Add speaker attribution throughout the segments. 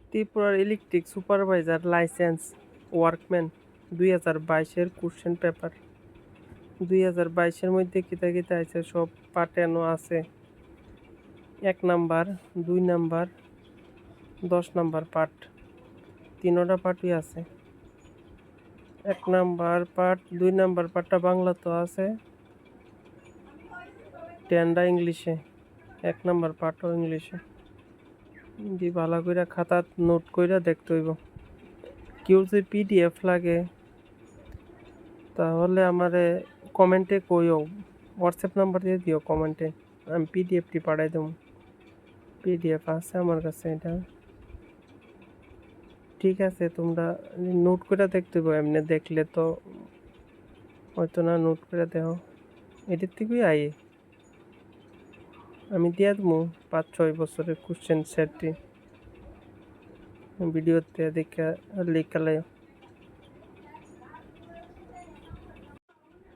Speaker 1: ত্রিপুরার electric supervisor licence workman 2022-এর question paper. 2022-এর মধ্যে কিতা কিতা আছে সব পাঠানো আছে। 1 নাম্বার, 2 নাম্বার, 10 নাম্বার পাঠ, তিনোটা পাঠই আছে। 1 নাম্বার পাঠ, 2 নাম্বার পাঠটা বাংলাতেও আছে, 10টা ইংলিশে। 1 নাম্বার পাঠও ইংলিশে। ভালো করে খাতা নোট করে দেখতে হইব। কেউ যদি পিডিএফ লাগে তাহলে আমারে কমেন্টে কইও, হোয়াটসঅ্যাপ নাম্বার দিয়ে দিও কমেন্টে, আমি পিডিএফটি পাঠাই দেবো। পিডিএফ আছে আমার কাছে এটা। ঠিক আছে, তোমরা নোট করে দেখতে হইব, এমনি দেখলে তো হয়তো না, নোট করে দেখো। এটির থেকেই আমি দিয়ে দেবো 5-6 বছরের কোশ্চেন সেটটি ভিডিওতে দেখে লিখালে।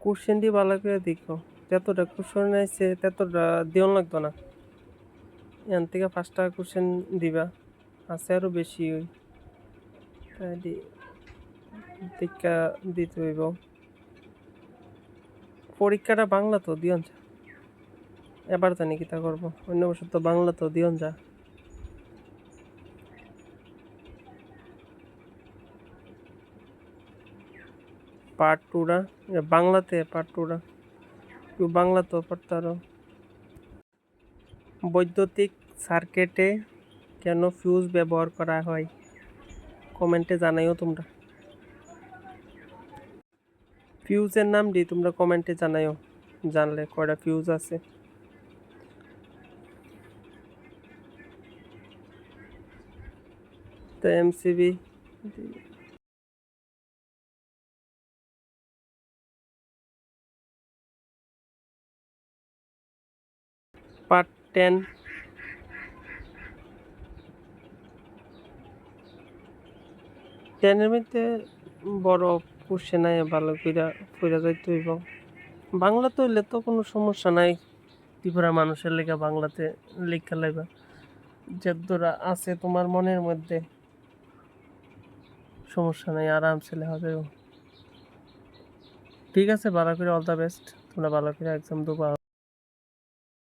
Speaker 1: কোশ্চেন দিয়ে ভালো করে দেখো, যতটা কোশ্চেন আছে ততটা দিও লাগতো না। এখান থেকে 5টা কোশ্চেন দিবা, আছে আরও বেশি, ওই তাই দেখা দিতে হইব। পরীক্ষাটা বাংলা তো দিও যা, এবার জানি কিতা করবো, অন্য বছর তো বাংলা তো দিও যা। পার্ট 2টা বাংলাতে, পার্ট 2টা কেউ বাংলা তো পড়তারও। বৈদ্যুতিক সার্কিটে কেন ফিউজ ব্যবহার করা হয়, কমেন্টে জানাইও তোমরা। ফিউজের নামটি তোমরা কমেন্টে জানাইও, জানলে কয়টা ফিউজ আছে। তো এমসিবি পার্ট 10, 10-এর মধ্যে বড় কোশ্চেন নাই, ভালো কইরা পড়া যাইতে হইব। বাংলা তো হইলে তো কোনো সমস্যা নাই, ত্রিপুরা মানুষের লেখা বাংলাতে লেখা লাইবা, যতদূর আছে তোমার মনের মধ্যে সমস্যা নাই, আরামসে লেখা যাইব। ঠিক আছে, ভালো করে, অল দ্য বেস্ট, তোমরা ভালো করে এক্সাম দেবা।